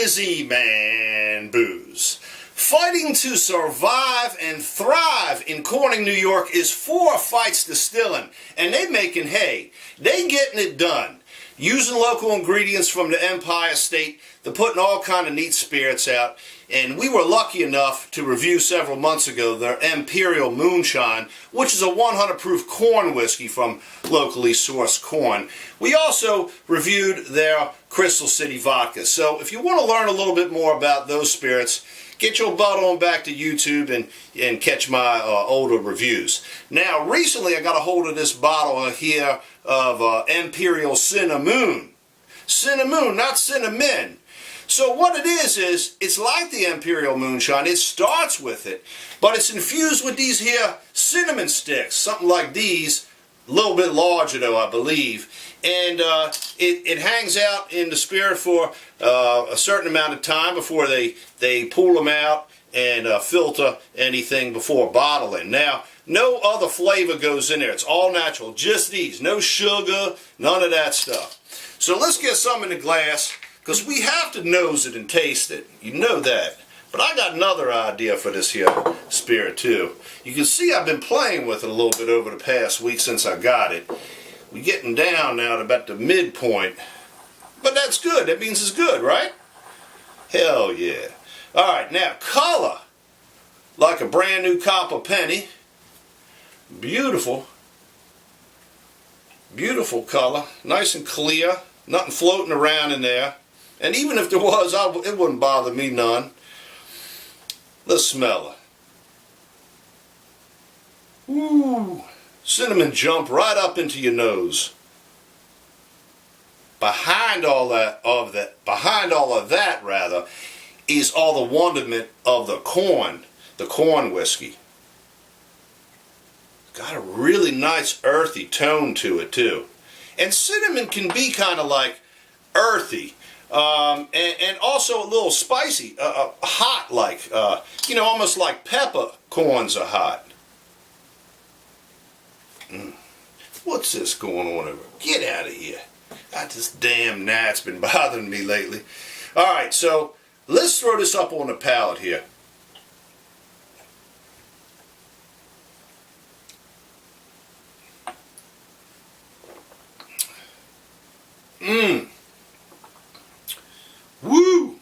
busy man booze. Fighting to survive and thrive in Corning, New York is Four Fights Distilling, and they making hay. They getting it done. Using local ingredients from the Empire State, they're putting all kind of neat spirits out, and we were lucky enough to review several months ago their Emperial Moonshine, which is a 100 proof corn whiskey from locally sourced corn. We also reviewed their Crystal City vodka. So if you want to learn a little bit more about those spirits, get your butt on back to YouTube and catch my older reviews. Now, recently I got a hold of this bottle here of Emperial Cinnamoon. Cinnamoon, not cinnamon. So what it is it's like the Emperial Moonshine. It starts with it, but it's infused with these here cinnamon sticks, something like these, a little bit larger though, I believe. And it hangs out in the spirit for a certain amount of time before they pull them out and filter anything before bottling. Now, no other flavor goes in there. It's all natural, just these. No sugar, none of that stuff. So let's get some in the glass, because we have to nose it and taste it. You know that. But I got another idea for this here spirit too. You can see I've been playing with it a little bit over the past week since I got it. We're getting down now to about the midpoint. But that's good. That means it's good, right? Hell yeah. Alright, now color. Like a brand new copper penny. Beautiful. Beautiful color. Nice and clear. Nothing floating around in there. And even if there was, it wouldn't bother me none. Let's smell it. Ooh. Cinnamon jump right up into your nose. Behind all of that, is all the wonderment of the corn whiskey. Got a really nice earthy tone to it too. And cinnamon can be kind of like earthy. And also a little spicy, hot, like, almost like peppercorns are hot. What's this going on over? Get out of here. God, this damn gnat's been bothering me lately. Alright, so let's throw this up on the palate here. Woo!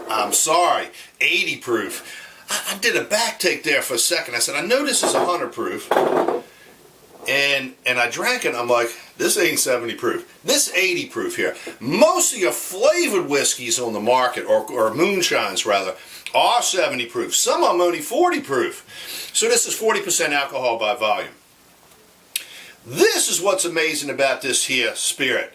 I'm sorry, 80 proof. I did a back take there for a second. I said, I know this is 100 proof. And I drank it, I'm like, this ain't 70 proof. This 80 proof here. Most of your flavored whiskeys on the market, or moonshines rather, are 70 proof. Some of them only 40 proof. So this is 40% alcohol by volume. This is what's amazing about this here spirit.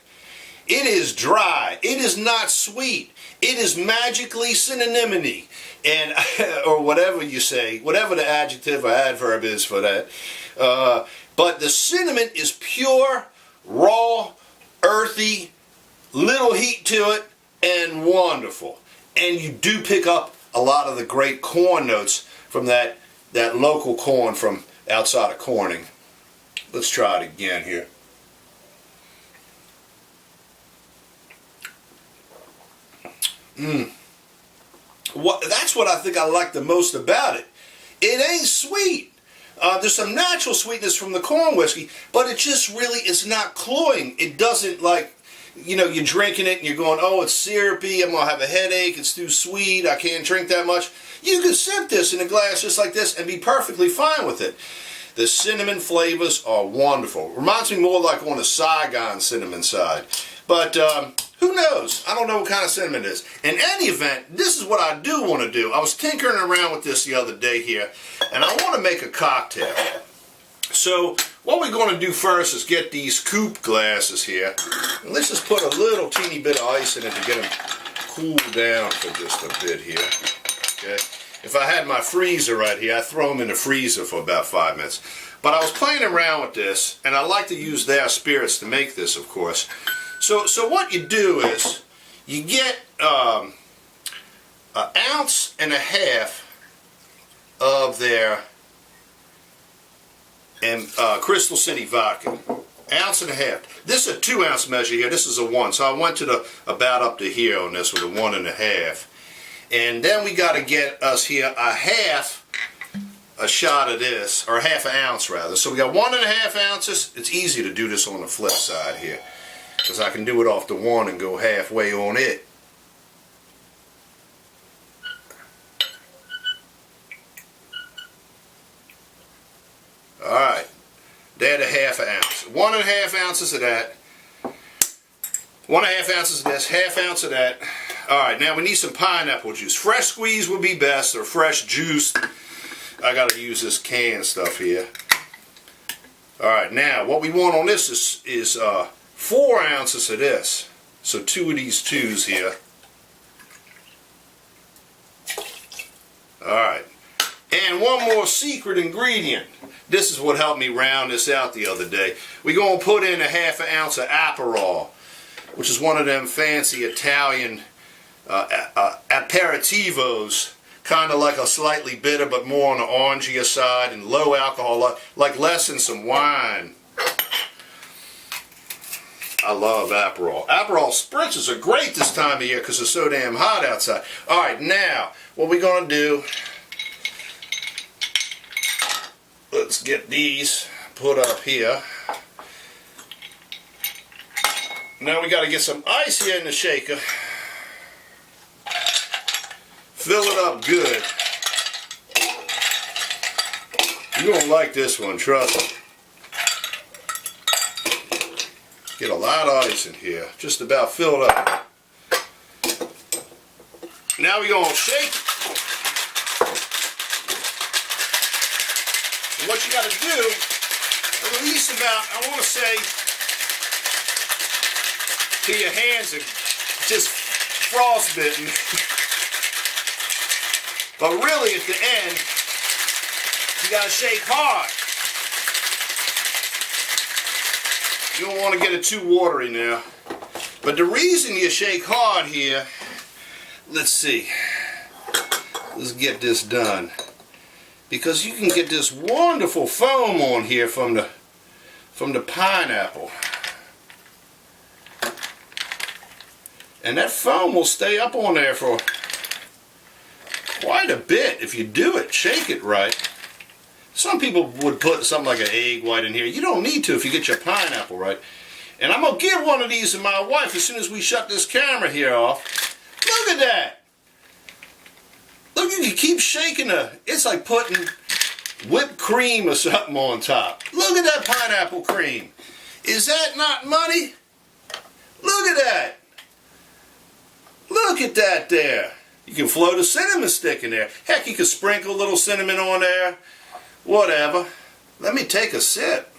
It is dry. It is not sweet. It is magically cinnamony, and or whatever you say, whatever the adjective or adverb is for that. But the cinnamon is pure, raw, earthy, little heat to it, and wonderful. And you do pick up a lot of the great corn notes from that local corn from outside of Corning. Let's try it again here. That's what I think I like the most about it. It ain't sweet. There's some natural sweetness from the corn whiskey, but it just really is not cloying. It doesn't, like, you're drinking it and you're going, oh, it's syrupy, I'm going to have a headache, it's too sweet, I can't drink that much. You can sip this in a glass just like this and be perfectly fine with it. The cinnamon flavors are wonderful. Reminds me more like on the Saigon cinnamon side. But who knows? I don't know what kind of cinnamon it is. In any event, this is what I do want to do. I was tinkering around with this the other day here, and I want to make a cocktail. So what we're going to do first is get these coupe glasses here. And let's just put a little teeny bit of ice in it to get them cooled down for just a bit here. Okay. If I had my freezer right here, I'd throw them in the freezer for about 5 minutes. But I was playing around with this, and I like to use their spirits to make this, of course. So what you do is you get an ounce and a half of their Crystal City vodka. Ounce and a half. This is a 2 ounce measure here. This is a 1. So I went to the about up to here on this with a 1 1/2. And then we got to get us here a shot of this, or 1/2 ounce rather. So we got 1 1/2 ounces. It's easy to do this on the flip side here, because I can do it off the 1 and go halfway on it. Alright, there the 1/2 ounce. 1 1/2 ounces of that. 1 1/2 ounces of this, 1/2 ounce of that. Alright, now we need some pineapple juice. Fresh squeeze would be best, or fresh juice. I gotta use this canned stuff here. Alright, now what we want on this is 4 ounces of this. So 2 of these 2s here. Alright. And one more secret ingredient. This is what helped me round this out the other day. We're going to put in 1/2 ounce of Aperol, which is one of them fancy Italian aperitivos. Kind of like a slightly bitter, but more on the orangier side, and low alcohol, like less than some wine. I love Aperol. Aperol spritzes are great this time of year because it's so damn hot outside. Alright, now, what we're going to do, let's get these put up here. Now we got to get some ice here in the shaker. Fill it up good. You're going to like this one, trust me. Get a lot of ice in here. Just about filled up. Now we're going to shake. And what you got to do, at least about, I want to say, till your hands are just frostbitten. But really, at the end, you got to shake hard. You don't want to get it too watery now. But the reason you shake hard here, let's see. Let's get this done. Because you can get this wonderful foam on here from the pineapple. And that foam will stay up on there for quite a bit if you do it, shake it right. Some people would put something like an egg white in here. You don't need to if you get your pineapple right. And I'm going to give one of these to my wife as soon as we shut this camera here off. Look at that. Look, you can keep shaking it. It's like putting whipped cream or something on top. Look at that pineapple cream. Is that not money? Look at that. Look at that there. You can float a cinnamon stick in there. Heck, you can sprinkle a little cinnamon on there. Whatever. Let me take a sip.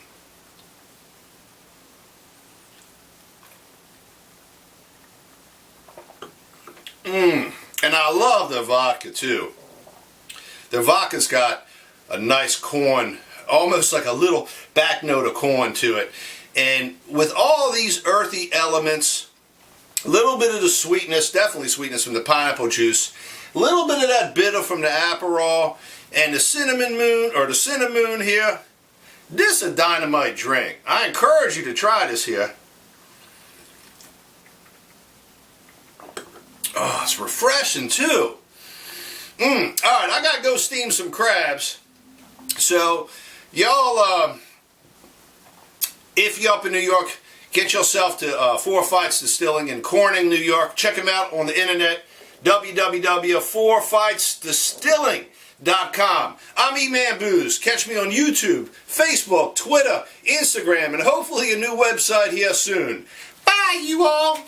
And I love their vodka too. Their vodka's got a nice corn, almost like a little back note of corn to it. And with all these earthy elements, a little bit of the sweetness, definitely sweetness from the pineapple juice, a little bit of that bitter from the Aperol, and the Cinnamoon here. This is a dynamite drink. I encourage you to try this here. Oh, it's refreshing too. Alright, I gotta go steam some crabs. So, y'all, if you're up in New York, get yourself to 4 Fights Distilling in Corning, New York. Check them out on the internet. www.4fightsdistilling.com. I'm E-Man Booze. Catch me on YouTube, Facebook, Twitter, Instagram, and hopefully a new website here soon. Bye, you all!